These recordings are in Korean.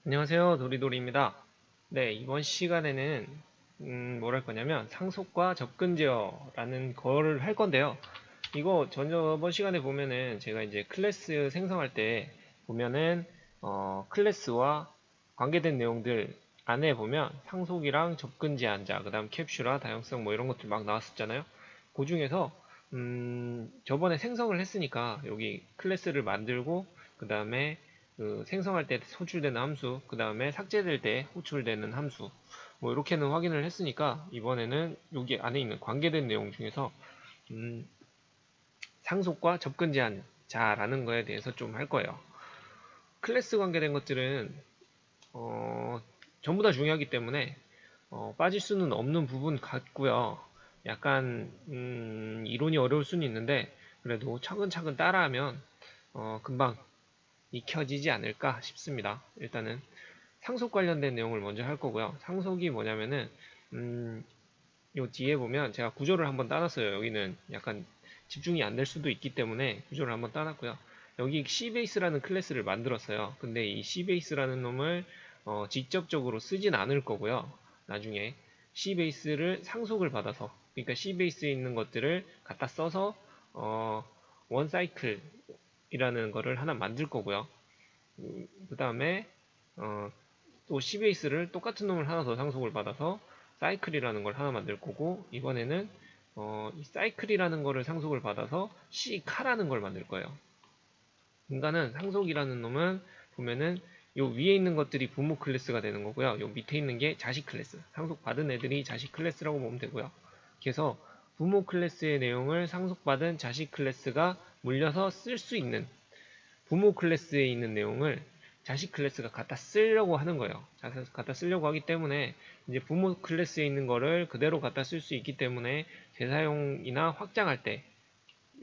안녕하세요, 도리도리입니다. 네, 이번 시간에는 뭘 할 거냐면 상속과 접근 제어라는 거를 할 건데요. 이거 저번 시간에 보면은 제가 이제 클래스 생성할 때 보면은 클래스와 관계된 내용들 안에 보면 상속이랑 접근 제한자, 그다음 캡슐화, 다양성 뭐 이런 것들 막 나왔었잖아요. 그 중에서 저번에 생성을 했으니까 여기 클래스를 만들고 그다음에 그 생성할 때 호출되는 함수, 그 다음에 삭제될 때 호출되는 함수, 뭐 이렇게는 확인을 했으니까 이번에는 여기 안에 있는 관계된 내용 중에서 음, 상속과 접근 제한자라는 거에 대해서 좀 할 거예요. 클래스 관계된 것들은 전부 다 중요하기 때문에 빠질 수는 없는 부분 같고요. 약간 이론이 어려울 수는 있는데 그래도 차근차근 따라하면 금방 익혀지지 않을까 싶습니다. 일단은 상속 관련된 내용을 먼저 할 거고요. 상속이 뭐냐면은 요 뒤에 보면 제가 구조를 한번 따놨어요. 여기는 약간 집중이 안 될 수도 있기 때문에 구조를 한번 따놨고요. 여기 C베이스라는 클래스를 만들었어요. 근데 이 C베이스라는 놈을 직접적으로 쓰진 않을 거고요. 나중에 C베이스를 상속을 받아서, 그러니까 C베이스에 있는 것들을 갖다 써서 원사이클이라는 거를 하나 만들 거고요. 그 다음에 또 C베이스를 똑같은 놈을 하나 더 상속을 받아서 사이클이라는 걸 하나 만들 거고, 이번에는 이 사이클이라는 거를 상속을 받아서 C카라는 걸 만들 거예요. 인간은 상속이라는 놈은 보면은 요 위에 있는 것들이 부모 클래스가 되는 거고요. 요 밑에 있는 게 자식 클래스. 상속받은 애들이 자식 클래스라고 보면 되고요. 그래서 부모 클래스의 내용을 상속받은 자식 클래스가 물려서 쓸 수 있는, 부모 클래스에 있는 내용을 자식 클래스가 갖다 쓰려고 하는 거예요. 갖다 쓰려고 하기 때문에 이제 부모 클래스에 있는 거를 그대로 갖다 쓸 수 있기 때문에 재사용이나 확장할 때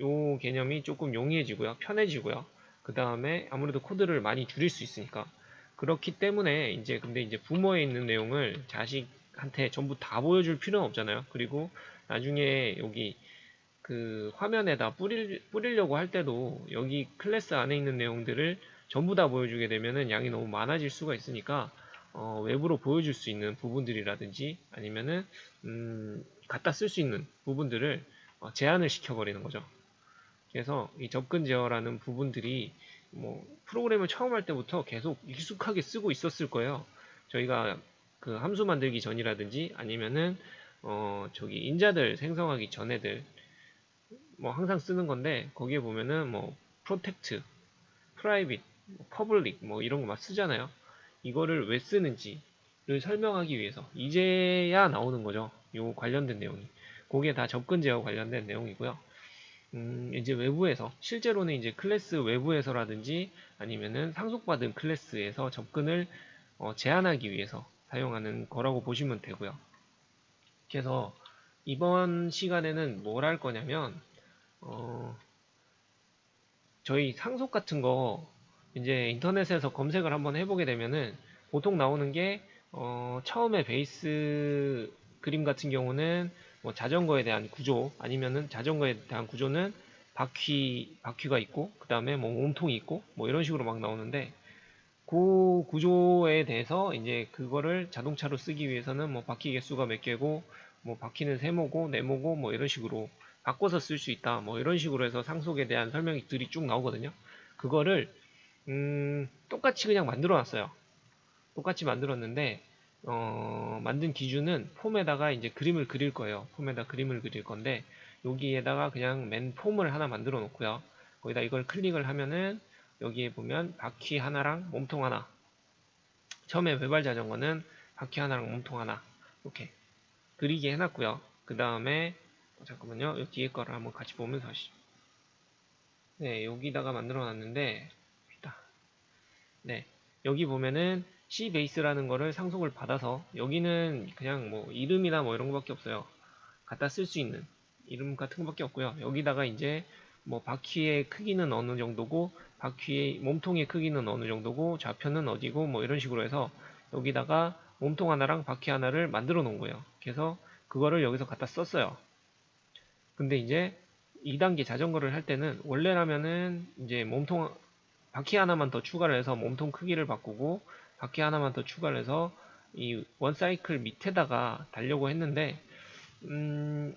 요 개념이 조금 용이해지고요. 편해지고요. 그 다음에 아무래도 코드를 많이 줄일 수 있으니까. 그렇기 때문에 이제 근데 이제 부모에 있는 내용을 자식한테 전부 다 보여줄 필요는 없잖아요. 그리고 나중에 여기 그 화면에다 뿌리려고 할 때도 여기 클래스 안에 있는 내용들을 전부 다 보여주게 되면은 양이 너무 많아질 수가 있으니까 외부로 보여줄 수 있는 부분들이라든지 아니면은 갖다 쓸 수 있는 부분들을 제한을 시켜버리는 거죠. 그래서 이 접근 제어라는 부분들이 뭐 프로그램을 처음 할 때부터 계속 익숙하게 쓰고 있었을 거예요. 저희가 그 함수 만들기 전이라든지 아니면은 저기 인자들 생성하기 전에들 뭐 항상 쓰는 건데 거기에 보면은 뭐 프로텍트, 프라이빗, 퍼블릭 뭐 이런 거 막 쓰잖아요. 이거를 왜 쓰는지를 설명하기 위해서 이제야 나오는 거죠. 요 관련된 내용이. 그게 다 접근 제어 관련된 내용이고요. 이제 외부에서 실제로는 이제 클래스 외부에서라든지 아니면은 상속받은 클래스에서 접근을 제한하기 위해서 사용하는 거라고 보시면 되고요. 그래서 이번 시간에는 뭘 할 거냐면 어, 저희 상속 같은 거 이제 인터넷에서 검색을 한번 해보게 되면은 보통 나오는 게 처음에 베이스 그림 같은 경우는 뭐 자전거에 대한 구조 아니면은 자전거에 대한 구조는 바퀴가 있고 그 다음에 뭐 몸통이 있고 뭐 이런 식으로 막 나오는데 그 구조에 대해서 이제 그거를 자동차로 쓰기 위해서는 뭐 바퀴 개수가 몇 개고 뭐 바퀴는 세모고 네모고 뭐 이런 식으로 바꿔서 쓸 수 있다 뭐 이런 식으로 해서 상속에 대한 설명들이 쭉 나오거든요. 그거를 똑같이 그냥 만들어 놨어요. 똑같이 만들었는데 만든 기준은 폼에다가 이제 그림을 그릴 거예요. 폼에다 그림을 그릴 건데 여기에다가 그냥 맨 폼을 하나 만들어 놓고요. 거기다 이걸 클릭을 하면은 여기에 보면 바퀴 하나랑 몸통 하나. 처음에 외발 자전거는 바퀴 하나랑 몸통 하나 이렇게 그리게 해놨고요. 그 다음에 잠깐만요. 이 뒤에 거를 한번 같이 보면서 하시죠. 네, 여기다가 만들어 놨는데 네, 여기 보면은 C 베이스라는 거를 상속을 받아서 여기는 그냥 뭐 이름이나 뭐 이런 거밖에 없어요. 갖다 쓸 수 있는 이름 같은 거밖에 없고요. 여기다가 이제 뭐 바퀴의 크기는 어느 정도고 바퀴의 몸통의 크기는 어느 정도고 좌표는 어디고 뭐 이런 식으로 해서 여기다가 몸통 하나랑 바퀴 하나를 만들어 놓은 거예요. 그래서 그거를 여기서 갖다 썼어요. 근데 이제 2단계 자전거를 할 때는 원래라면은 이제 몸통 바퀴 하나만 더 추가를 해서 몸통 크기를 바꾸고 바퀴 하나만 더 추가를 해서 이 원 사이클 밑에다가 달려고 했는데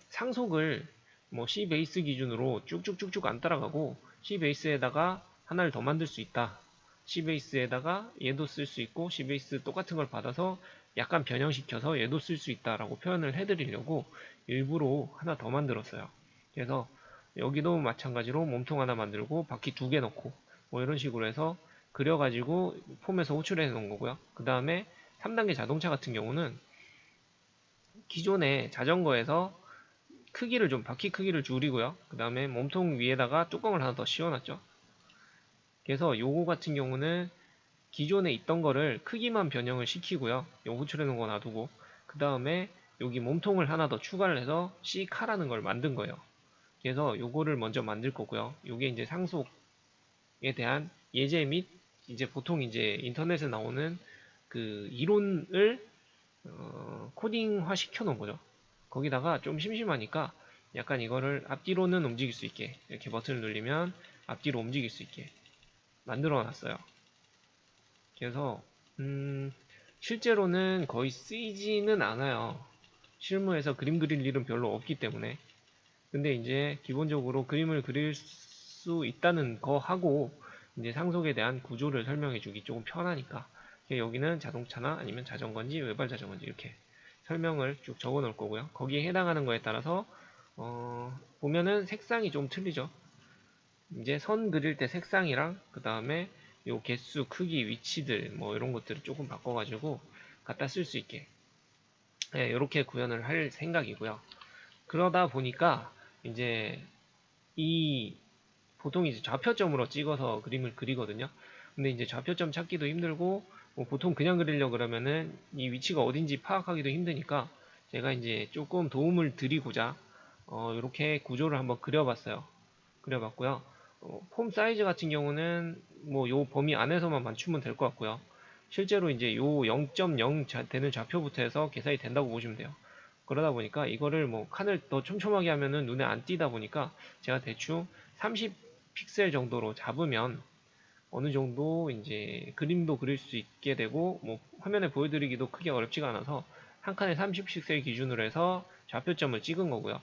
상속을 뭐 C 베이스 기준으로 쭉쭉쭉쭉 안 따라가고 C 베이스에다가 하나를 더 만들 수 있다. C 베이스에다가 얘도 쓸 수 있고 C 베이스 똑같은 걸 받아서 약간 변형시켜서 얘도 쓸 수 있다라고 표현을 해드리려고 일부러 하나 더 만들었어요. 그래서 여기도 마찬가지로 몸통 하나 만들고 바퀴 2개 넣고 뭐 이런 식으로 해서 그려가지고 폼에서 호출해 놓은 거고요. 그 다음에 3단계 자동차 같은 경우는 기존의 자전거에서 크기를 좀 바퀴 크기를 줄이고요. 그 다음에 몸통 위에다가 뚜껑을 하나 더 씌워놨죠. 그래서 요거 같은 경우는 기존에 있던 거를 크기만 변형을 시키고요. 요 호출해 놓은 거 놔두고 그 다음에 여기 몸통을 하나 더 추가를 해서 C카라는 걸 만든 거예요. 그래서 요거를 먼저 만들 거고요. 요게 이제 상속에 대한 예제 및 이제 보통 이제 인터넷에 나오는 그 이론을 코딩화 시켜 놓은 거죠. 거기다가 좀 심심하니까 약간 이거를 앞뒤로는 움직일 수 있게 이렇게 버튼을 누르면 앞뒤로 움직일 수 있게 만들어 놨어요. 그래서 실제로는 거의 쓰이지는 않아요. 실무에서 그림 그릴 일은 별로 없기 때문에. 근데 이제 기본적으로 그림을 그릴 수 있다는 거 하고 이제 상속에 대한 구조를 설명해 주기 조금 편하니까 여기는 자동차나 아니면 자전거인지 외발 자전거인지 이렇게 설명을 쭉 적어 놓을 거고요. 거기에 해당하는 거에 따라서 보면은 색상이 좀 틀리죠. 이제 선 그릴 때 색상이랑 그 다음에 요 개수, 크기, 위치들 뭐 이런 것들을 조금 바꿔가지고 갖다 쓸 수 있게 이렇게 구현을 할 생각이고요. 그러다 보니까 이제 이 보통 이제 좌표점으로 찍어서 그림을 그리거든요. 근데 이제 좌표점 찾기도 힘들고 뭐 보통 그냥 그리려 그러면은 이 위치가 어딘지 파악하기도 힘드니까 제가 이제 조금 도움을 드리고자 이렇게 구조를 한번 그려봤어요. 그려봤고요. 폼 사이즈 같은 경우는 뭐 요 범위 안에서만 맞추면 될 것 같고요. 실제로 이제 요 0.0 되는 좌표부터 해서 계산이 된다고 보시면 돼요. 그러다 보니까 이거를 뭐 칸을 더 촘촘하게 하면은 눈에 안 띄다 보니까 제가 대충 30 픽셀 정도로 잡으면 어느 정도 이제 그림도 그릴 수 있게 되고 뭐 화면에 보여드리기도 크게 어렵지가 않아서 한 칸에 30 픽셀 기준으로 해서 좌표점을 찍은 거고요.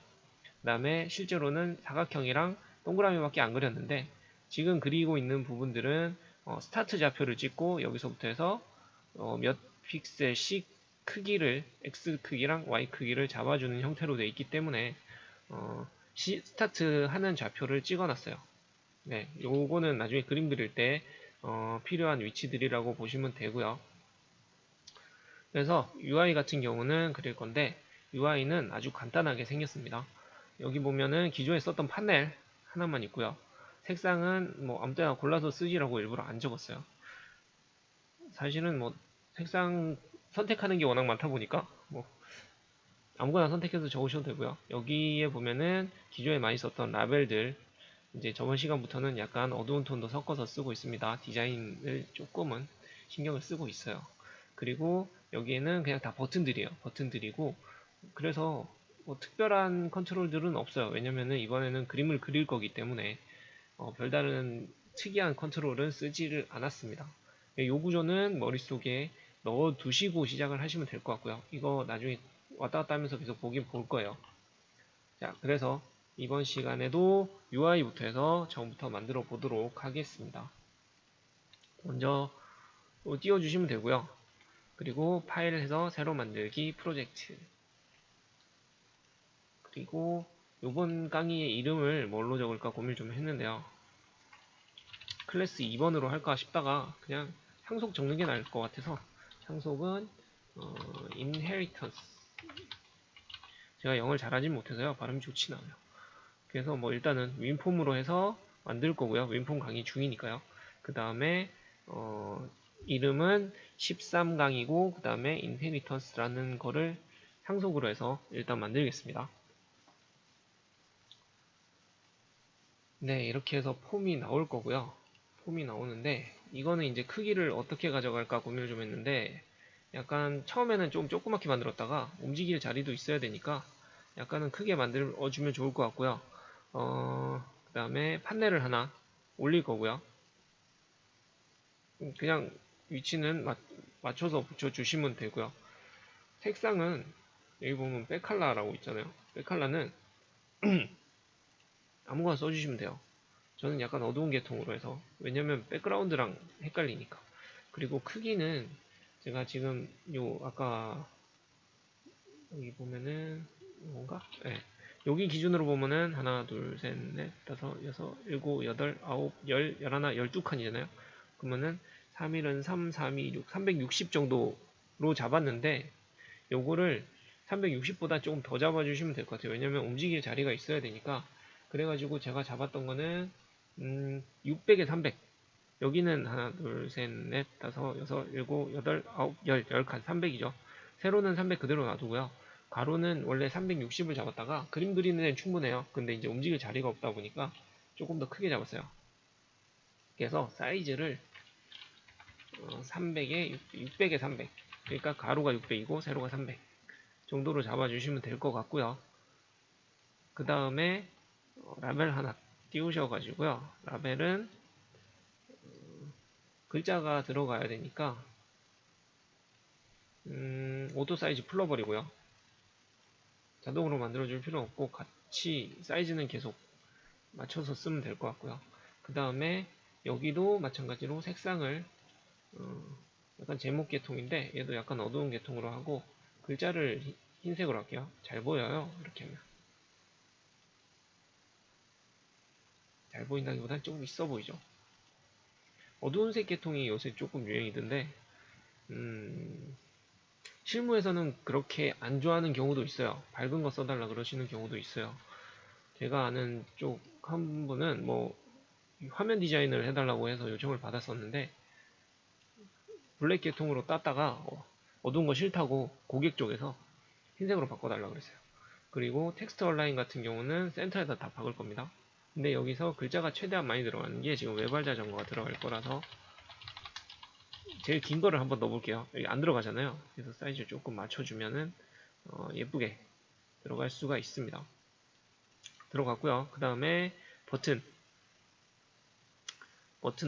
그 다음에 실제로는 사각형이랑 동그라미밖에 안 그렸는데 지금 그리고 있는 부분들은 스타트 좌표를 찍고 여기서부터 해서 몇 픽셀씩 크기를 X 크기랑 Y 크기를 잡아주는 형태로 되어 있기 때문에 스타트 하는 좌표를 찍어놨어요. 네, 요거는 나중에 그림 그릴 때 필요한 위치들이라고 보시면 되고요. 그래서 UI 같은 경우는 그릴 건데 UI는 아주 간단하게 생겼습니다. 여기 보면은 기존에 썼던 파넬 하나만 있고요. 색상은 뭐 아무 때나 골라서 쓰지라고 일부러 안 적었어요. 사실은 뭐 색상 선택하는 게 워낙 많다 보니까 뭐 아무거나 선택해서 적으셔도 되고요. 여기에 보면은 기존에 많이 썼던 라벨들 이제 저번 시간부터는 약간 어두운 톤도 섞어서 쓰고 있습니다. 디자인을 조금은 신경을 쓰고 있어요. 그리고 여기에는 그냥 다 버튼들이에요. 버튼들이고 그래서 뭐 특별한 컨트롤들은 없어요. 왜냐면은 이번에는 그림을 그릴 거기 때문에 별다른 특이한 컨트롤은 쓰지를 않았습니다. 이 구조는 머릿속에 넣어 두시고 시작을 하시면 될 것 같고요. 이거 나중에 왔다 갔다 하면서 계속 보긴 볼 거예요. 자, 그래서 이번 시간에도 UI부터 해서 처음부터 만들어 보도록 하겠습니다. 먼저 띄워주시면 되고요. 그리고 파일 해서 새로 만들기 프로젝트. 그리고 이번 강의의 이름을 뭘로 적을까 고민을 좀 했는데요. 클래스 2번으로 할까 싶다가 그냥 상속 적는 게 나을 것 같아서 상속은 inheritance. 제가 영어를 잘하진 못해서요. 발음이 좋진 않아요. 그래서 뭐 일단은 윈폼으로 해서 만들 거고요. 윈폼 강의 중이니까요. 그 다음에 이름은 13강이고 그 다음에 inheritance라는 거를 상속으로 해서 일단 만들겠습니다. 네, 이렇게 해서 폼이 나올 거고요. 폼이 나오는데 이거는 이제 크기를 어떻게 가져갈까 고민을 좀 했는데 약간 처음에는 좀 조그맣게 만들었다가 움직일 자리도 있어야 되니까 약간은 크게 만들어주면 좋을 것 같고요. 그 다음에 판넬을 하나 올릴 거고요. 그냥 위치는 맞춰서 붙여주시면 되고요. 색상은 여기 보면 백칼라라고 있잖아요. 백칼라는 아무거나 써주시면 돼요. 저는 약간 어두운 계통으로 해서, 왜냐면 백그라운드랑 헷갈리니까. 그리고 크기는 제가 지금 아까 여기 보면은 뭔가? 네. 여기 기준으로 보면은 하나, 둘, 셋, 넷, 다섯, 여섯, 일곱, 여덟, 아홉, 열, 열하나, 12칸이잖아요. 그러면은 3일은 3, 3, 2, 6, 360 정도로 잡았는데 요거를 360보다 조금 더 잡아주시면 될 것 같아요. 왜냐면 움직일 자리가 있어야 되니까. 그래가지고 제가 잡았던 거는 600에 300. 여기는 하나, 둘, 셋, 넷, 다섯, 여섯, 일곱, 여덟, 아홉, 열, 10칸, 300이죠. 세로는 300 그대로 놔두고요. 가로는 원래 360을 잡았다가 그림 그리는 데는 충분해요. 근데 이제 움직일 자리가 없다 보니까 조금 더 크게 잡았어요. 그래서 사이즈를 300에 600에 300. 그러니까 가로가 600이고 세로가 300 정도로 잡아주시면 될 것 같고요. 그 다음에 라벨 하나 띄우셔가지고요. 라벨은 글자가 들어가야 되니까 오토 사이즈 풀어버리고요. 자동으로 만들어줄 필요 없고 같이 사이즈는 계속 맞춰서 쓰면 될 것 같고요. 그 다음에 여기도 마찬가지로 색상을 약간 제목 계통인데 얘도 약간 어두운 계통으로 하고 글자를 흰색으로 할게요. 잘 보여요. 이렇게 하면 잘 보인다기보다 조금 있어 보이죠. 어두운 색 계통이 요새 조금 유행이던데 실무에서는 그렇게 안 좋아하는 경우도 있어요. 밝은 거 써달라 그러시는 경우도 있어요. 제가 아는 쪽 한 분은 뭐 화면 디자인을 해달라고 해서 요청을 받았었는데 블랙 계통으로 땄다가 어두운 거 싫다고 고객 쪽에서 흰색으로 바꿔달라고 그랬어요. 그리고 텍스트 얼라인 같은 경우는 센터에다 다 박을 겁니다. 근데 여기서 글자가 최대한 많이 들어가는 게 지금 외발 자전거가 들어갈 거라서 제일 긴 거를 한번 넣어볼게요. 여기 안 들어가잖아요. 그래서 사이즈 조금 맞춰주면은 예쁘게 들어갈 수가 있습니다. 들어갔고요. 그 다음에 버튼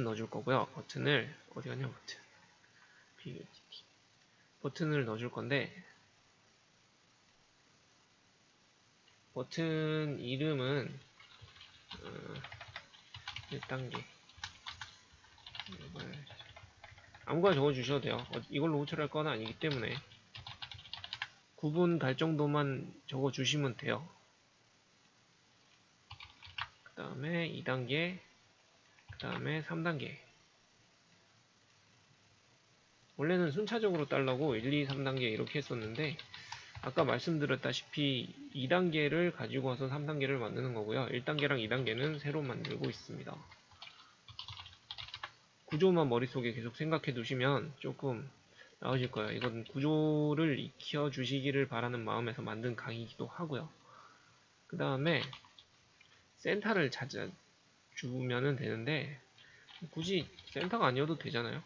넣어줄 거고요. 버튼을 어디 갔냐 버튼을 넣어줄 건데 버튼 이름은 1단계 아무거나 적어주셔도 돼요. 이걸로 호출할 건 아니기 때문에 구분 갈 정도만 적어주시면 돼요. 그 다음에 2단계, 그 다음에 3단계. 원래는 순차적으로 따려고 1, 2, 3단계 이렇게 했었는데 아까 말씀드렸다시피 2단계를 가지고 와서 3단계를 만드는 거고요. 1단계랑 2단계는 새로 만들고 있습니다. 구조만 머릿속에 계속 생각해 두시면 조금 나으실 거예요. 이건 구조를 익혀 주시기를 바라는 마음에서 만든 강의이기도 하고요. 그 다음에 센터를 찾아주면 되는데 굳이 센터가 아니어도 되잖아요.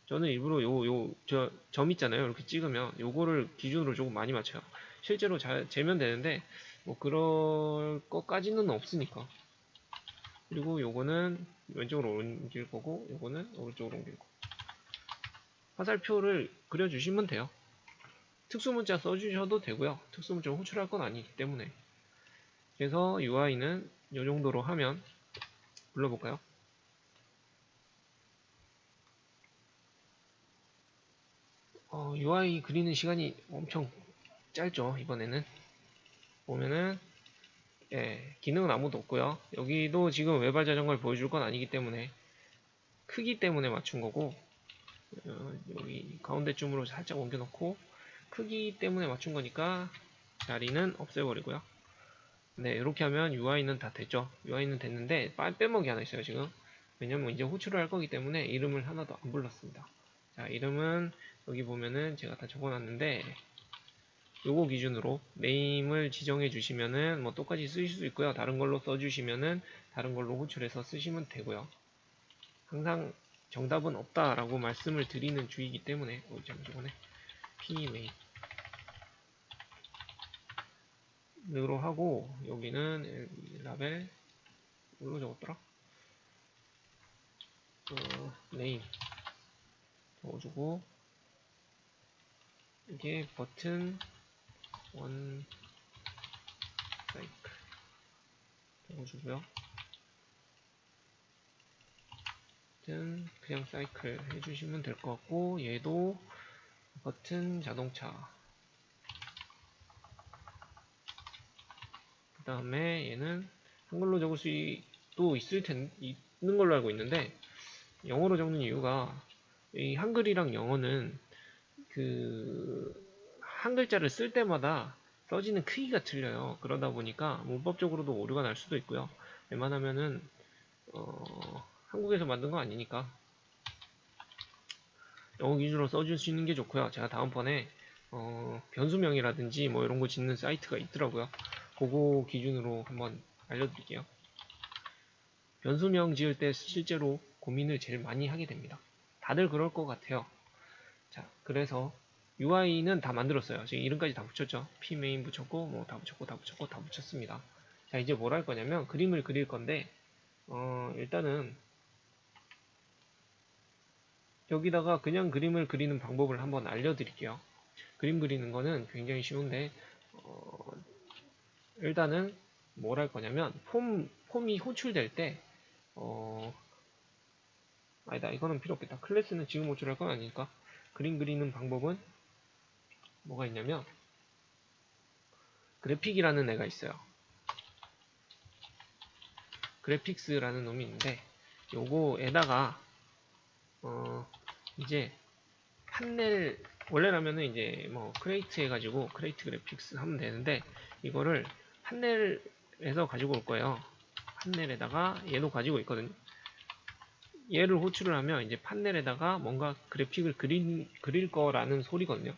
저는 일부러 점 있잖아요. 이렇게 찍으면 요거를 기준으로 조금 많이 맞춰요. 실제로 잘 재면 되는데 뭐 그럴 것까지는 없으니까. 그리고 요거는 왼쪽으로 옮길 거고 요거는 오른쪽으로 옮길 거고 화살표를 그려주시면 돼요. 특수문자 써주셔도 되고요. 특수문자 호출할 건 아니기 때문에. 그래서 UI는 이 정도로 하면 불러볼까요? UI 그리는 시간이 엄청 짧죠. 이번에는 보면은 기능은 아무도 없고요. 여기도 지금 외발 자전거를 보여줄 건 아니기 때문에 크기 때문에 맞춘 거고 여기 가운데쯤으로 살짝 옮겨 놓고 크기 때문에 맞춘 거니까 자리는 없애버리고요. 네, 이렇게 하면 UI는 다 됐죠. UI는 됐는데 빼먹이 하나 있어요 지금. 왜냐면 이제 호출을 할 거기 때문에 이름을 하나도 안 불렀습니다. 자, 이름은 여기 보면은 제가 다 적어놨는데 요거 기준으로 네임을 지정해 주시면은 뭐 똑같이 쓰실 수 있고요. 다른 걸로 써주시면은 다른 걸로 호출해서 쓰시면 되고요. 항상 정답은 없다라고 말씀을 드리는 주의이기 때문에 잠시만요. pmain 으로 하고 여기는 라벨 뭘로 적었더라? 네임 적어주고, 이게 버튼 원 사이클 적어주고요. 버튼 그냥 사이클 해주시면 될 것 같고, 얘도 버튼 자동차. 그 다음에 얘는 한글로 적을 수도 있는 걸로 알고 있는데, 영어로 적는 이유가, 이 한글이랑 영어는 한 글자를 쓸 때마다 써지는 크기가 틀려요. 그러다 보니까 문법적으로도 오류가 날 수도 있고요. 웬만하면은 한국에서 만든 거 아니니까 영어 기준으로 써줄 수 있는 게 좋고요. 제가 다음번에 변수명이라든지 뭐 이런 거 짓는 사이트가 있더라고요. 그거 기준으로 한번 알려드릴게요. 변수명 지을 때 실제로 고민을 제일 많이 하게 됩니다. 다들 그럴 것 같아요. 자, 그래서 UI는 다 만들었어요. 지금 이름까지 다 붙였죠. pmain 붙였고, 뭐 다 붙였고, 다 붙였고, 다 붙였습니다. 자, 이제 뭘 할 거냐면 그림을 그릴 건데, 일단은 여기다가 그냥 그림을 그리는 방법을 한번 알려드릴게요. 그림 그리는 거는 굉장히 쉬운데, 일단은 뭘 할 거냐면 폼이 호출될 때, 아니다, 이거는 필요 없겠다. 클래스는 지금 호출할 건 아니니까. 그림 그리는 방법은 뭐가 있냐면 그래픽이라는 애가 있어요. 그래픽스라는 놈이 있는데, 요거에다가 이제 판넬, 원래라면은 이제 뭐 크레이트 해가지고 크레이트 그래픽스 하면 되는데, 이거를 판넬에서 가지고 올 거예요. 판넬에다가 얘도 가지고 있거든요. 얘를 호출을 하면 이제 판넬에다가 뭔가 그래픽을 그릴 거라는 소리거든요.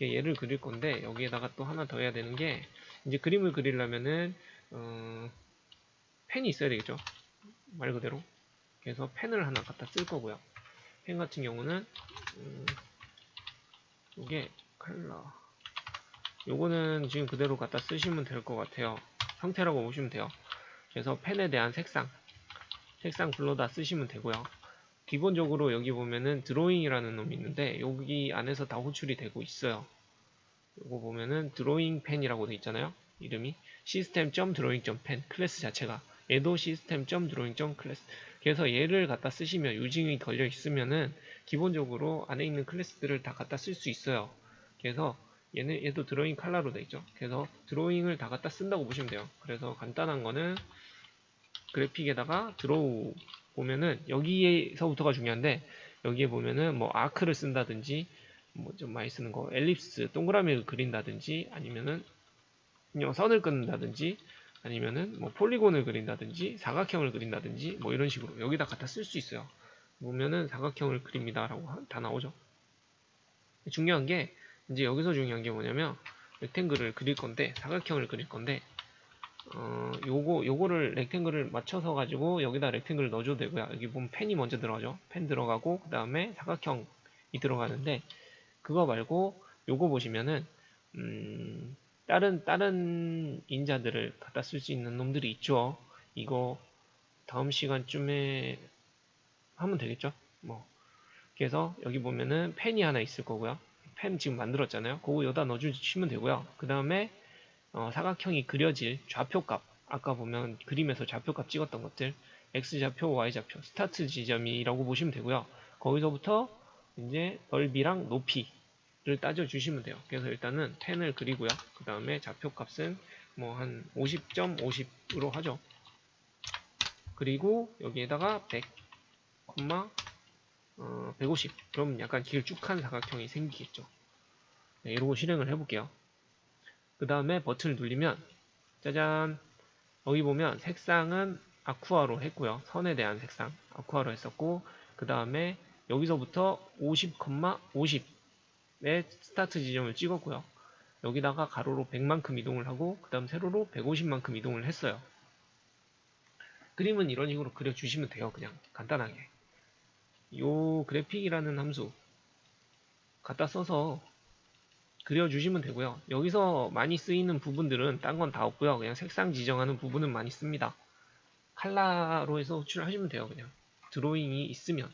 얘를 그릴 건데, 여기에다가 또 하나 더 해야 되는 게, 이제 그림을 그리려면은 펜이 있어야 되겠죠. 말 그대로. 그래서 펜을 하나 갖다 쓸 거고요. 펜 같은 경우는 이게 컬러, 요거는 지금 그대로 갖다 쓰시면 될 것 같아요. 형태라고 보시면 돼요. 그래서 펜에 대한 색상 불러다 쓰시면 되고요. 기본적으로 여기 보면은 드로잉이라는 놈이 있는데, 여기 안에서 다 호출이 되고 있어요. 요거 보면은 드로잉 펜이라고 돼 있잖아요. 이름이 system.drawing.pen, 클래스 자체가. 얘도 system.drawing.class. 그래서 얘를 갖다 쓰시면, 유징이 걸려 있으면은 기본적으로 안에 있는 클래스들을 다 갖다 쓸 수 있어요. 그래서 얘도 드로잉 컬러로 돼 있죠. 그래서 드로잉을 다 갖다 쓴다고 보시면 돼요. 그래서 간단한 거는 그래픽에다가 드로우 보면은, 여기에서부터가 중요한데, 여기에 보면은 뭐 아크를 쓴다든지, 뭐 좀 많이 쓰는 거 엘립스 동그라미를 그린다든지, 아니면은 선을 끊는다든지, 아니면은 뭐 폴리곤을 그린다든지, 사각형을 그린다든지, 뭐 이런 식으로 여기다 갖다 쓸 수 있어요. 보면은 사각형을 그립니다 라고 다 나오죠. 중요한 게, 이제 여기서 중요한 게 뭐냐면, 렉탱글을 그릴 건데, 사각형을 그릴 건데, 요거를 렉탱글을 맞춰서 가지고 여기다 렉탱글을 넣어줘도 되고요. 여기 보면 펜이 먼저 들어가죠. 펜 들어가고, 그 다음에 사각형이 들어가는데, 그거 말고 요거 보시면은 다른 인자들을 갖다 쓸 수 있는 놈들이 있죠. 이거 다음 시간쯤에 하면 되겠죠. 뭐 그래서 여기 보면은 펜이 하나 있을 거고요. 펜 지금 만들었잖아요. 그거 여기다 넣어주시면 되고요. 그 다음에 사각형이 그려질 좌표값, 아까 보면 그림에서 좌표값 찍었던 것들, X좌표, Y좌표, 스타트 지점이라고 보시면 되고요. 거기서부터 이제 넓이랑 높이를 따져주시면 돼요. 그래서 일단은 펜을 그리고요. 그 다음에 좌표값은 뭐 한 50.50으로 하죠. 그리고 여기에다가 100, 150. 그럼 약간 길쭉한 사각형이 생기겠죠. 네, 이러고 실행을 해볼게요. 그 다음에 버튼을 누르면 짜잔, 여기 보면 색상은 아쿠아로 했고요. 선에 대한 색상 아쿠아로 했었고, 그 다음에 여기서부터 50,50의 스타트 지점을 찍었고요. 여기다가 가로로 100만큼 이동을 하고, 그 다음 세로로 150만큼 이동을 했어요. 그림은 이런 식으로 그려주시면 돼요. 그냥 간단하게. 요 그래픽이라는 함수 갖다 써서 그려주시면 되고요. 여기서 많이 쓰이는 부분들은 딴 건 다 없고요. 그냥 색상 지정하는 부분은 많이 씁니다. 칼라로 해서 호출하시면 돼요. 그냥 드로잉이 있으면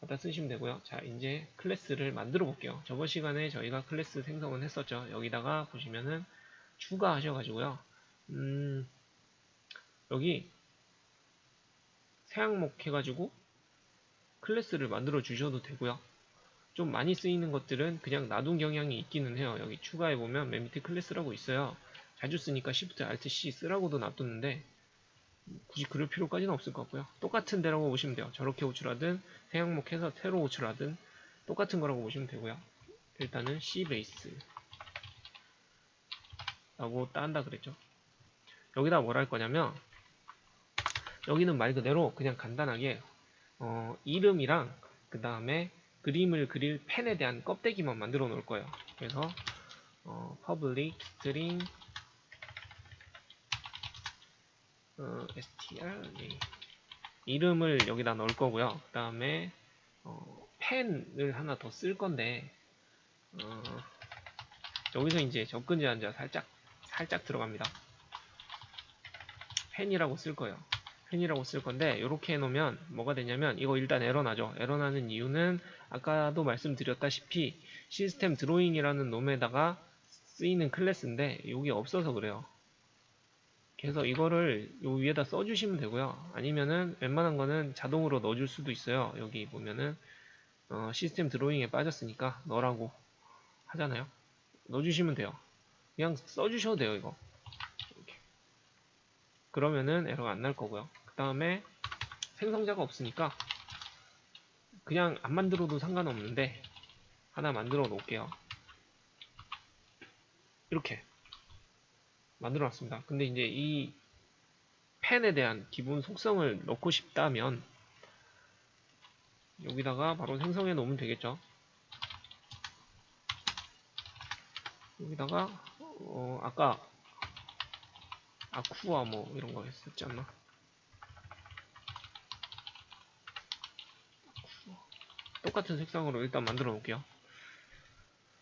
갖다 쓰시면 되고요. 자, 이제 클래스를 만들어 볼게요. 저번 시간에 저희가 클래스 생성은 했었죠. 여기다가 보시면은 추가하셔가지고요. 여기 새 항목 해가지고 클래스를 만들어 주셔도 되고요. 좀 많이 쓰이는 것들은 그냥 놔둔 경향이 있기는 해요. 여기 추가해보면 맨 밑에 클래스라고 있어요. 자주 쓰니까 Shift Alt C 쓰라고도 놔뒀는데 굳이 그럴 필요까지는 없을 것 같고요. 똑같은 데라고 보시면 돼요. 저렇게 호출하든 새 항목해서 새로 호출하든 똑같은 거라고 보시면 되고요. 일단은 C 베이스 라고 딴다 그랬죠. 여기다 뭘 할 거냐면 여기는 말 그대로 그냥 간단하게 이름이랑 그 다음에 그림을 그릴 펜에 대한 껍데기만 만들어 놓을 거예요. 그래서 public string str 이름을 여기다 넣을 거고요. 그 다음에 펜을 하나 더 쓸 건데 여기서 이제 접근 제한자 살짝 들어갑니다. 펜이라고 쓸 거예요. 펜이라고 쓸 건데 이렇게 해놓으면 뭐가 되냐면 이거 일단 에러 나죠. 에러 나는 이유는 아까도 말씀드렸다시피 시스템 드로잉이라는 놈에다가 쓰이는 클래스인데 여기 없어서 그래요. 그래서 이거를 요 위에다 써주시면 되고요. 아니면은 웬만한 거는 자동으로 넣어줄 수도 있어요. 여기 보면은 시스템 드로잉에 빠졌으니까 넣으라고 하잖아요. 넣어주시면 돼요. 그냥 써주셔도 돼요. 이거 이렇게. 그러면은 에러가 안 날 거고요. 그 다음에 생성자가 없으니까 그냥 안 만들어도 상관없는데 하나 만들어 놓을게요. 이렇게 만들어 놨습니다. 근데 이제 이 펜에 대한 기본 속성을 넣고 싶다면 여기다가 바로 생성해 놓으면 되겠죠. 여기다가 아까 아쿠아 뭐 이런 거 했었지 않나? 똑같은 색상으로 일단 만들어 놓을게요.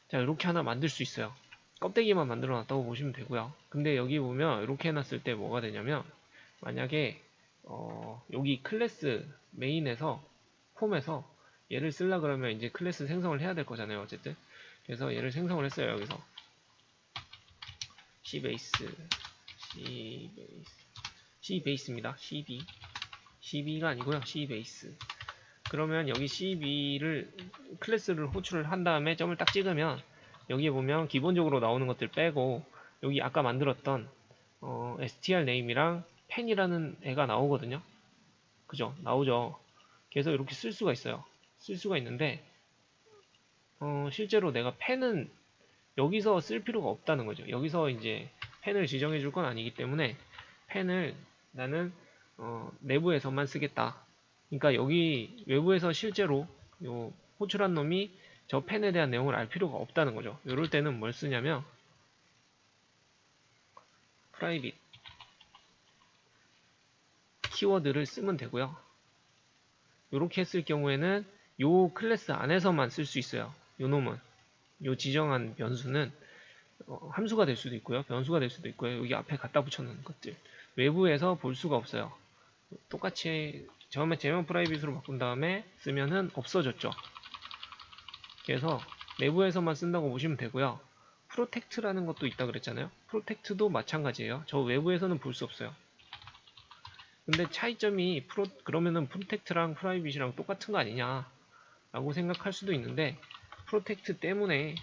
자, 이렇게 하나 만들 수 있어요. 껍데기만 만들어 놨다고 보시면 되고요. 근데 여기 보면 이렇게 해놨을 때 뭐가 되냐면 만약에 여기 클래스 메인에서 폼에서 얘를 쓰려 그러면 이제 클래스 생성을 해야 될 거잖아요. 어쨌든 그래서 얘를 생성을 했어요. 여기서 C베이스입니다. CB가 아니고요. C베이스. 그러면 여기 CB를 클래스를 호출을 한 다음에 점을 딱 찍으면 여기에 보면 기본적으로 나오는 것들 빼고 여기 아까 만들었던 str name이랑 펜이라는 애가 나오거든요. 그죠? 나오죠. 그래서 이렇게 쓸 수가 있어요. 쓸 수가 있는데 실제로 내가 펜은 여기서 쓸 필요가 없다는 거죠. 여기서 이제 펜을 지정해 줄 건 아니기 때문에 펜을 나는 내부에서만 쓰겠다. 그러니까 여기 외부에서 실제로 요 호출한 놈이 저 펜에 대한 내용을 알 필요가 없다는 거죠. 이럴 때는 뭘 쓰냐면 private 키워드를 쓰면 되고요. 이렇게 했을 경우에는 요 클래스 안에서만 쓸 수 있어요. 요 놈은 요 지정한 변수는 함수가 될 수도 있고요. 변수가 될 수도 있고요. 여기 앞에 갖다 붙여놓은 것들 외부에서 볼 수가 없어요. 똑같이 처음에 제명 프라이빗으로 바꾼 다음에 쓰면은 없어졌죠. 그래서 내부에서만 쓴다고 보시면 되고요. 프로텍트라는 것도 있다 그랬잖아요. 프로텍트도 마찬가지예요. 저 외부에서는 볼 수 없어요. 근데 차이점이 그러면은 프로텍트랑 프라이빗이랑 똑같은 거 아니냐 라고 생각할 수도 있는데 프로텍트 때문에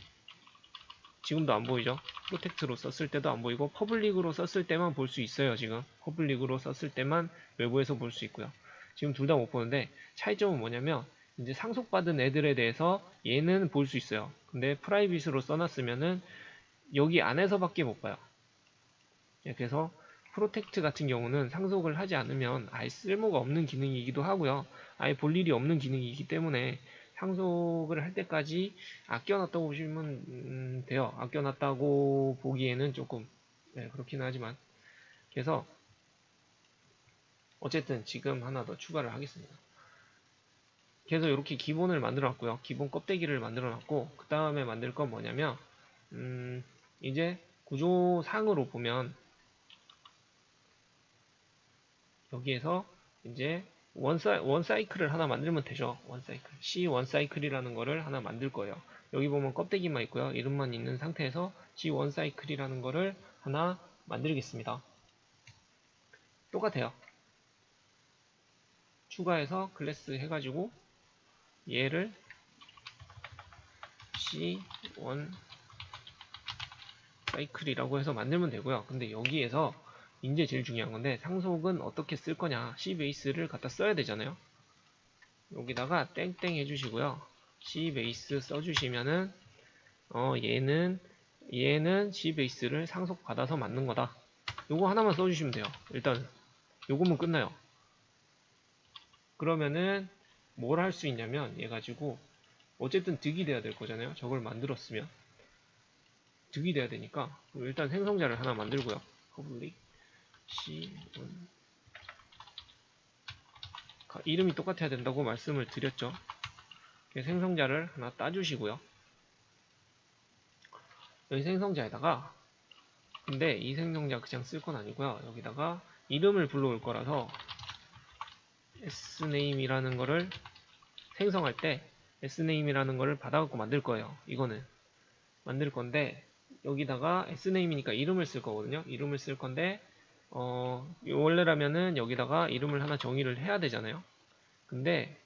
지금도 안 보이죠? 프로텍트로 썼을 때도 안 보이고 퍼블릭으로 썼을 때만 볼 수 있어요. 지금 퍼블릭으로 썼을 때만 외부에서 볼 수 있고요. 지금 둘 다 못 보는데 차이점은 뭐냐면 이제 상속받은 애들에 대해서 얘는 볼 수 있어요. 근데 프라이빗으로 써놨으면은 여기 안에서밖에 못 봐요. 그래서 프로텍트 같은 경우는 상속을 하지 않으면 아예 쓸모가 없는 기능이기도 하고요. 아예 볼 일이 없는 기능이기 때문에 상속을 할 때까지 아껴놨다고 보시면 돼요. 아껴놨다고 보기에는 조금 그렇긴 하지만 그래서 어쨌든 지금 하나 더 추가를 하겠습니다. 그래서 이렇게 기본을 만들어 놨고요. 기본 껍데기를 만들어 놨고 그 다음에 만들 건 뭐냐면 이제 구조상으로 보면 여기에서 이제 원 사이클을 하나 만들면 되죠. 원 사이클. C 원 사이클이라는 거를 하나 만들 거예요. 여기 보면 껍데기만 있고요. 이름만 있는 상태에서 C 원 사이클이라는 거를 하나 만들겠습니다. 똑같아요. 추가해서 클래스 해가지고 얘를 C1 사이클이라고 해서 만들면 되고요. 근데 여기에서 이제 제일 중요한 건데 상속은 어떻게 쓸 거냐. C베이스를 갖다 써야 되잖아요. 여기다가 땡땡 해주시고요. C베이스 써주시면은 얘는 C베이스를 상속 받아서 만든 거다. 요거 하나만 써주시면 돼요. 일단 요거면 끝나요. 그러면은 뭘 할 수 있냐면 얘 가지고 어쨌든 득이 돼야 될 거잖아요. 저걸 만들었으면 득이 돼야 되니까 일단 생성자를 하나 만들고요. public C1 이름이 똑같아야 된다고 말씀을 드렸죠. 생성자를 하나 따주시고요. 여기 생성자에다가 근데 이 생성자 그냥 쓸 건 아니고요. 여기다가 이름을 불러올 거라서 sName이라는 거를 생성할 때 sName이라는 거를 받아갖고 만들 거예요. 이거는 만들 건데 여기다가 sName이니까 이름을 쓸 거거든요. 이름을 쓸 건데 원래라면은 여기다가 이름을 하나 정의를 해야 되잖아요. 근데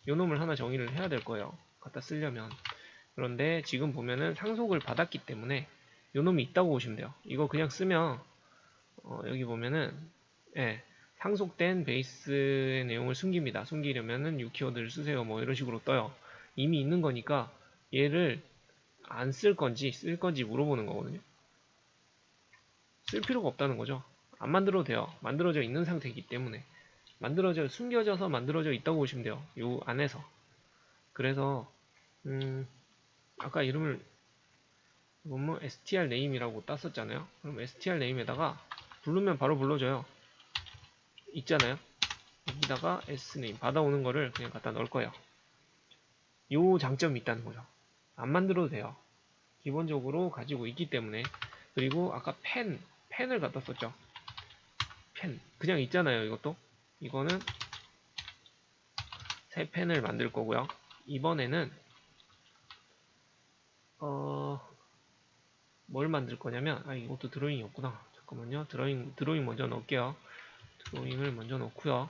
요 놈을 하나 정의를 해야 될 거예요. 갖다 쓰려면. 그런데 지금 보면은 상속을 받았기 때문에 요 놈이 있다고 보시면 돼요. 이거 그냥 쓰면 여기 보면은 상속된 베이스의 내용을 숨깁니다. 숨기려면은 uKeyword를 쓰세요. 뭐 이런 식으로 떠요. 이미 있는 거니까 얘를 안 쓸 건지 쓸 건지 물어보는 거거든요. 쓸 필요가 없다는 거죠. 안 만들어도 돼요. 만들어져 있는 상태이기 때문에 숨겨져서 만들어져 있다고 보시면 돼요. 요 안에서. 그래서 아까 이름을 보면 str name이라고 땄었잖아요. 그럼 str name에다가 부르면 바로 불러줘요. 있잖아요. 여기다가 sname 받아오는 거를 그냥 갖다 넣을 거예요. 요 장점이 있다는 거죠. 안 만들어도 돼요. 기본적으로 가지고 있기 때문에. 그리고 아까 펜을 갖다 썼죠. 펜 그냥 있잖아요. 이것도 이거는 새 펜을 만들 거고요. 이번에는 뭘 만들 거냐면 이것도 드로잉이 없구나. 잠깐만요. 드로잉 먼저 넣을게요. 드로잉을 먼저 넣고요.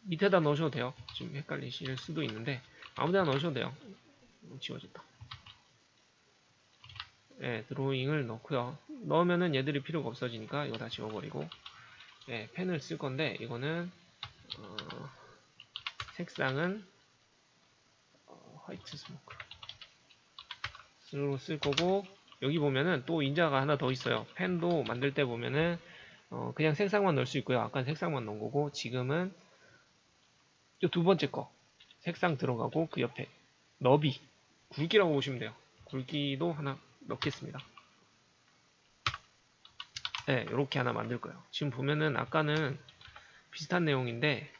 밑에다 넣으셔도 돼요. 지금 헷갈리실 수도 있는데 아무데나 넣으셔도 돼요. 지워졌다. 드로잉을 넣고요. 넣으면은 얘들이 필요가 없어지니까 이거 다 지워버리고 펜을 쓸 건데 이거는 색상은 화이트 스모크로 쓸 거고 여기 보면은 또 인자가 하나 더 있어요. 펜도 만들 때 보면은 그냥 색상만 넣을 수 있고요. 아까는 색상만 넣은 거고 지금은 이 두 번째 거 색상 들어가고 그 옆에 너비 굵기라고 보시면 돼요. 굵기도 하나 넣겠습니다. 이렇게 하나 만들 거예요. 지금 보면은 아까는 비슷한 내용인데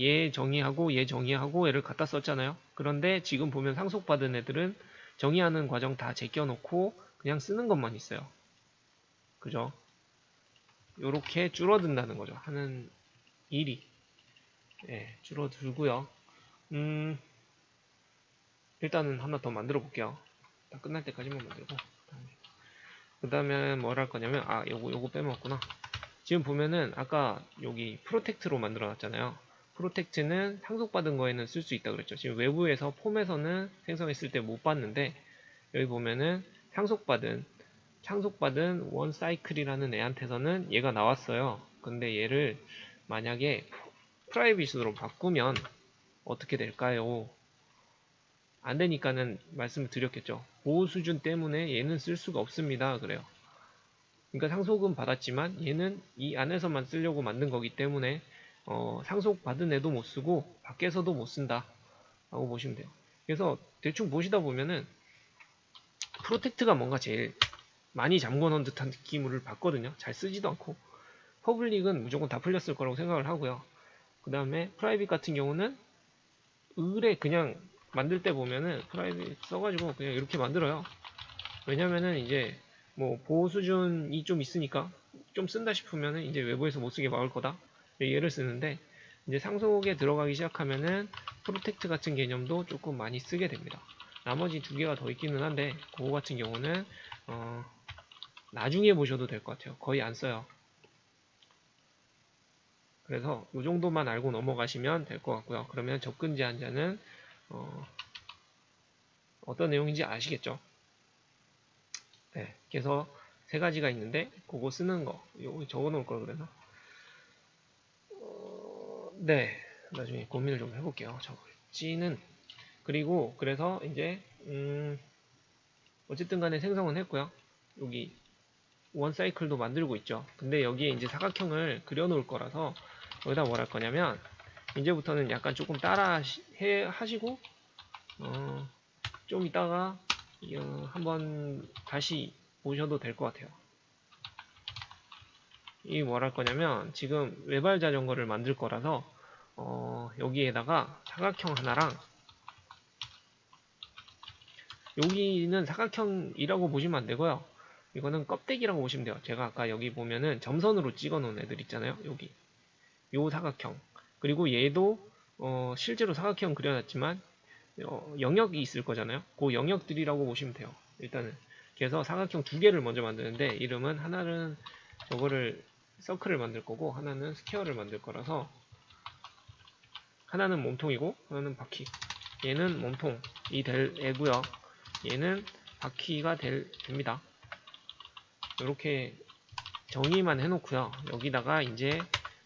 얘 정의하고 얘 정의하고 얘를 갖다 썼잖아요. 그런데 지금 보면 상속받은 애들은 정의하는 과정 다 제껴놓고 그냥 쓰는 것만 있어요. 그죠? 요렇게 줄어든다는 거죠. 하는 일이 줄어들고요. 일단은 하나 더 만들어 볼게요. 다 끝날 때까지만 만들고 그 다음에 뭘 할 거냐면 요거 빼먹었구나. 지금 보면은 아까 여기 프로텍트로 만들어 놨잖아요. 프로텍트는 상속받은 거에는 쓸 수 있다 그랬죠. 지금 외부에서 폼에서는 생성했을 때 못 봤는데 여기 보면은 상속받은 원 사이클이라는 애한테서는 얘가 나왔어요. 근데 얘를 만약에 프라이빗으로 바꾸면 어떻게 될까요? 안 되니까는 말씀을 드렸겠죠. 보호 수준 때문에 얘는 쓸 수가 없습니다. 그래요. 그러니까 상속은 받았지만 얘는 이 안에서만 쓰려고 만든 거기 때문에 상속 받은 애도 못 쓰고 밖에서도 못 쓴다 라고 보시면 돼요. 그래서 대충 보시다 보면은 프로텍트가 뭔가 제일 많이 잠궈 놓은 듯한 느낌을 받거든요. 잘 쓰지도 않고 퍼블릭은 무조건 다 풀렸을 거라고 생각을 하고요. 그 다음에 프라이빗 같은 경우는 을에 그냥 만들 때 보면은 프라이빗 써가지고 그냥 이렇게 만들어요. 왜냐면은 이제 뭐 보호 수준이 좀 있으니까 좀 쓴다 싶으면은 이제 외부에서 못 쓰게 막을 거다. 얘를 쓰는데 이제 상속에 들어가기 시작하면은 프로텍트 같은 개념도 조금 많이 쓰게 됩니다. 나머지 두 개가 더 있기는 한데 그거 같은 경우는 나중에 보셔도 될 것 같아요. 거의 안 써요. 그래서 이 정도만 알고 넘어가시면 될 것 같고요. 그러면 접근 제한자는 어떤 내용인지 아시겠죠? 네, 그래서 세 가지가 있는데 그거 쓰는 거 여기 적어 놓을 걸 그래서 네, 나중에 고민을 좀 해볼게요. 적을지는 그리고 그래서 이제 어쨌든 간에 생성은 했고요. 여기 원 사이클도 만들고 있죠. 근데 여기에 이제 사각형을 그려 놓을 거라서 여기다 뭘 할 거냐면 이제부터는 약간 조금 따라 하시고 좀 이따가 한번 다시 보셔도 될 것 같아요. 이 뭘 할 거냐면 지금 외발 자전거를 만들 거라서 여기에다가 사각형 하나랑 여기는 사각형이라고 보시면 안 되고요. 이거는 껍데기라고 보시면 돼요. 제가 아까 여기 보면은 점선으로 찍어 놓은 애들 있잖아요. 여기 요 사각형 그리고 얘도 실제로 사각형 그려놨지만 영역이 있을 거잖아요. 그 영역들이라고 보시면 돼요. 일단은 그래서 사각형 두 개를 먼저 만드는데 이름은 하나는 저거를 서클을 만들 거고 하나는 스퀘어를 만들 거라서 하나는 몸통이고 하나는 바퀴. 얘는 몸통이 될 애고요. 얘는 바퀴가 됩니다. 이렇게 정의만 해놓고요. 여기다가 이제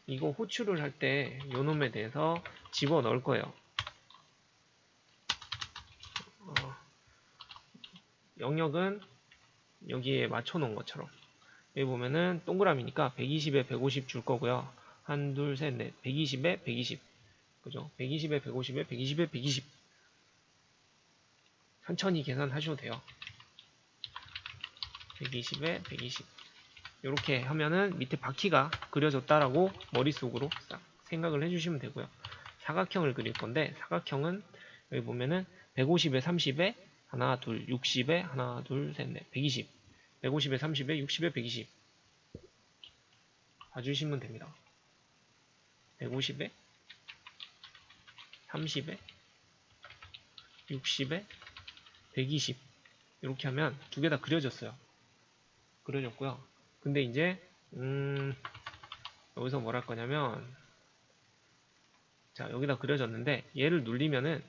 이거 호출을 할 때 요놈에 대해서 집어 넣을 거예요. 영역은 여기에 맞춰 놓은 것처럼 여기 보면은 동그라미니까 120에 150 줄 거고요. 한, 둘, 셋, 넷. 120에 120. 그죠? 120에 150에 120에 120. 천천히 계산하셔도 돼요. 120에 120. 이렇게 하면은 밑에 바퀴가 그려졌다라고 머릿속으로 싹 생각을 해주시면 되고요. 사각형을 그릴 건데 사각형은 여기 보면은 150에 30에 하나, 둘, 60에 하나, 둘, 셋, 넷, 120. 150에 30에 60에 120. 봐주시면 됩니다. 150에 30에 60에 120 이렇게 하면 두 개 다 그려졌어요. 그려졌고요. 근데 이제 여기서 뭘 할 거냐면 자 여기다 그려졌는데 얘를 눌리면은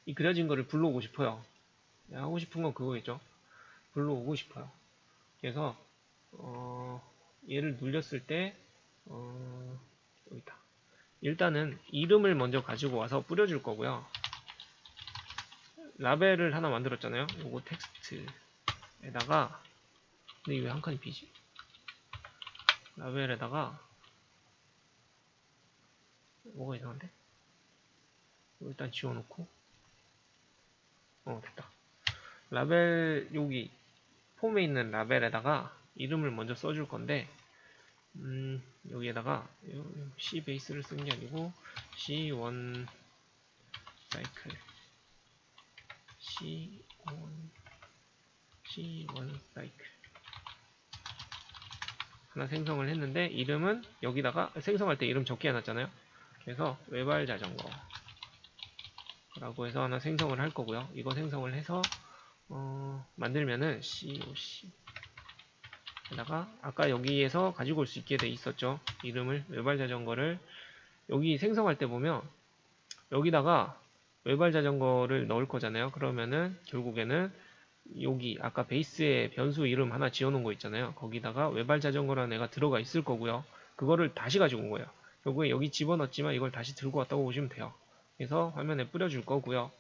이 그려진 거를 불러오고 싶어요. 하고 싶은 건 그거겠죠. 불러오고 싶어요. 그래서 얘를 눌렸을 때 여기 있다. 일단은 이름을 먼저 가지고 와서 뿌려줄 거고요. 라벨을 하나 만들었잖아요. 요거 텍스트에다가 근데 이게 왜 한 칸이 비지? 라벨에다가 뭐가 이상한데? 일단 지워놓고 됐다. 라벨 여기 폼에 있는 라벨에다가 이름을 먼저 써줄 건데 여기에다가 C 베이스를 쓰는 게 아니고 C1 사이클 C1 사이클 하나 생성을 했는데 이름은 여기다가 생성할 때 이름 적게 해놨잖아요. 그래서 외발 자전거 라고 해서 하나 생성을 할 거고요. 이거 생성을 해서 만들면은 COC 에다가 아까 여기에서 가지고 올 수 있게 돼 있었죠. 이름을 외발 자전거를 여기 생성할 때 보면 여기다가 외발 자전거를 넣을 거잖아요. 그러면은 결국에는 여기 아까 베이스에 변수 이름 하나 지어놓은 거 있잖아요. 거기다가 외발 자전거라는 애가 들어가 있을 거고요. 그거를 다시 가지고 온 거예요. 결국에 여기 집어넣었지만 이걸 다시 들고 왔다고 보시면 돼요. 그래서 화면에 뿌려줄 거고요.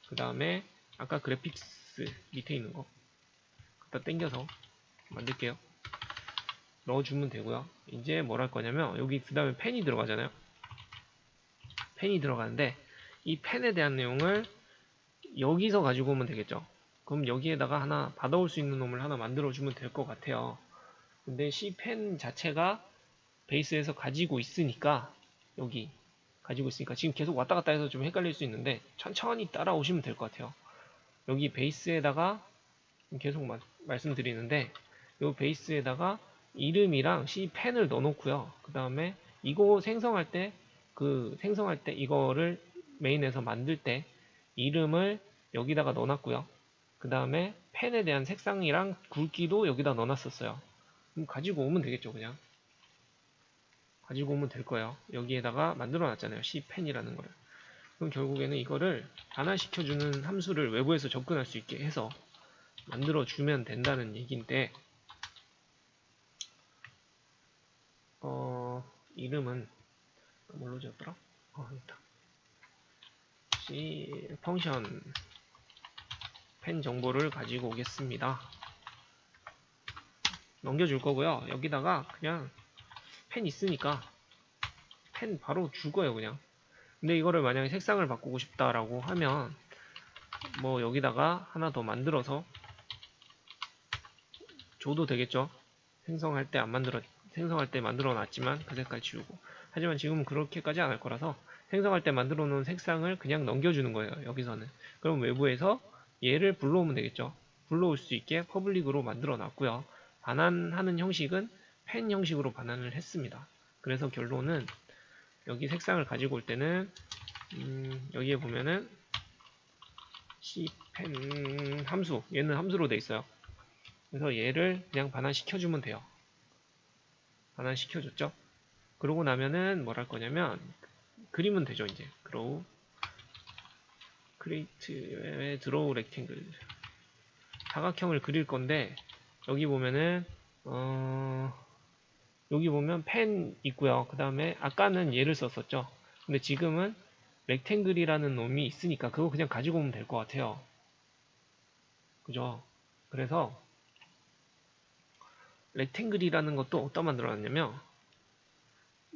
그 다음에 아까 그래픽스 밑에 있는 거 갖다 당겨서 만들게요. 넣어주면 되고요. 이제 뭘 할 거냐면 여기 그 다음에 펜이 들어가잖아요. 펜이 들어가는데 이 펜에 대한 내용을 여기서 가지고 오면 되겠죠. 그럼 여기에다가 하나 받아올 수 있는 놈을 하나 만들어주면 될 것 같아요. 근데 C펜 자체가 베이스에서 가지고 있으니까 여기 가지고 있으니까 지금 계속 왔다 갔다 해서 좀 헷갈릴 수 있는데 천천히 따라오시면 될 것 같아요. 여기 베이스에다가 계속 말씀드리는데 이 베이스에다가 이름이랑 cpen을 넣어놓고요. 그 다음에 이거 생성할 때 이거를 메인에서 만들 때 이름을 여기다가 넣어놨고요. 그 다음에 펜에 대한 색상이랑 굵기도 여기다 넣어놨었어요. 그럼 가지고 오면 되겠죠, 그냥. 가지고 오면 될 거예요. 여기에다가 만들어 놨잖아요. cpen이라는 거를. 그럼 결국에는 이거를 반환시켜주는 함수를 외부에서 접근할 수 있게 해서 만들어 주면 된다는 얘기인데, 이름은 뭘로 지었더라? 여기다. c 펑션 펜 정보를 가지고 오겠습니다. 넘겨줄 거고요. 여기다가 그냥 펜 있으니까 펜 바로 줄 거예요, 그냥. 근데 이거를 만약에 색상을 바꾸고 싶다라고 하면 뭐 여기다가 하나 더 만들어서 줘도 되겠죠. 생성할 때 만들어 놨지만 그 색깔 지우고. 하지만 지금은 그렇게까지 안 할 거라서 생성할 때 만들어 놓은 색상을 그냥 넘겨주는 거예요, 여기서는. 그럼 외부에서 얘를 불러오면 되겠죠. 불러올 수 있게 퍼블릭으로 만들어 놨고요. 반환하는 형식은 펜 형식으로 반환을 했습니다. 그래서 결론은 여기 색상을 가지고 올 때는 여기에 보면은 cpen 함수, 얘는 함수로 돼 있어요. 그래서 얘를 그냥 반환시켜주면 돼요. 반환시켜줬죠. 그러고 나면은 뭘 할 거냐면 그리면 되죠. 이제 grow create에 draw rectangle 사각형을 그릴 건데 여기 보면은 여기 보면 펜 있고요. 그 다음에 아까는 얘를 썼었죠. 근데 지금은 렉탱글이라는 놈이 있으니까 그거 그냥 가지고 오면 될 것 같아요. 그죠? 그래서 렉탱글이라는 것도 어디다 만들어 놨냐면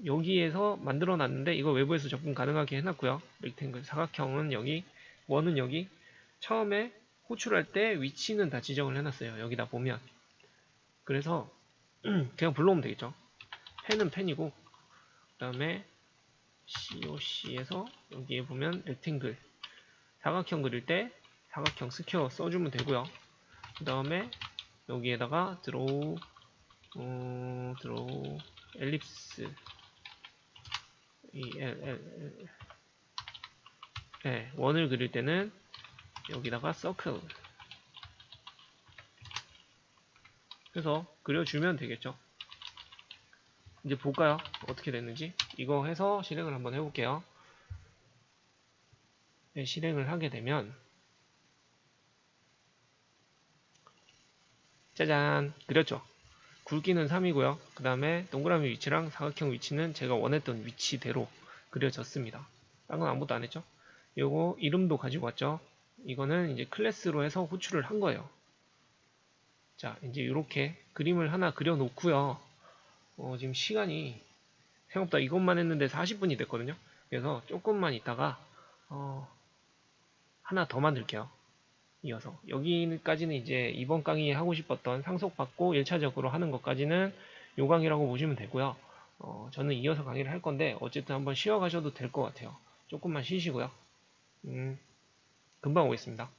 여기에서 만들어 놨는데 이거 외부에서 접근 가능하게 해놨고요. 렉탱글 사각형은 여기, 원은 여기. 처음에 호출할 때 위치는 다 지정을 해놨어요. 여기다 보면. 그래서 그냥 불러오면 되겠죠. 펜은 펜이고 그 다음에 COC에서 여기에 보면 렉탱글 사각형 그릴 때 사각형 스퀘어 써주면 되고요. 그 다음에 여기에다가 드로우 엘립스 네, 원을 그릴 때는 여기다가 서클 해서 그려주면 되겠죠. 이제 볼까요? 어떻게 됐는지. 이거 해서 실행을 한번 해볼게요. 네, 실행을 하게 되면 짜잔 그렸죠. 굵기는 3이고요. 그 다음에 동그라미 위치랑 사각형 위치는 제가 원했던 위치대로 그려졌습니다. 딴 건 아무것도 안 했죠. 요거 이름도 가지고 왔죠. 이거는 이제 클래스로 해서 호출을 한 거예요. 자, 이제 이렇게 그림을 하나 그려 놓고요. 지금 시간이 생각보다 이것만 했는데 40분이 됐거든요. 그래서 조금만 있다가 하나 더 만들게요. 이어서 여기까지는 이제 이번 강의에 하고 싶었던 상속받고 1차적으로 하는 것까지는 요 강의라고 보시면 되고요. 저는 이어서 강의를 할 건데 어쨌든 한번 쉬어 가셔도 될 것 같아요. 조금만 쉬시고요. 금방 오겠습니다.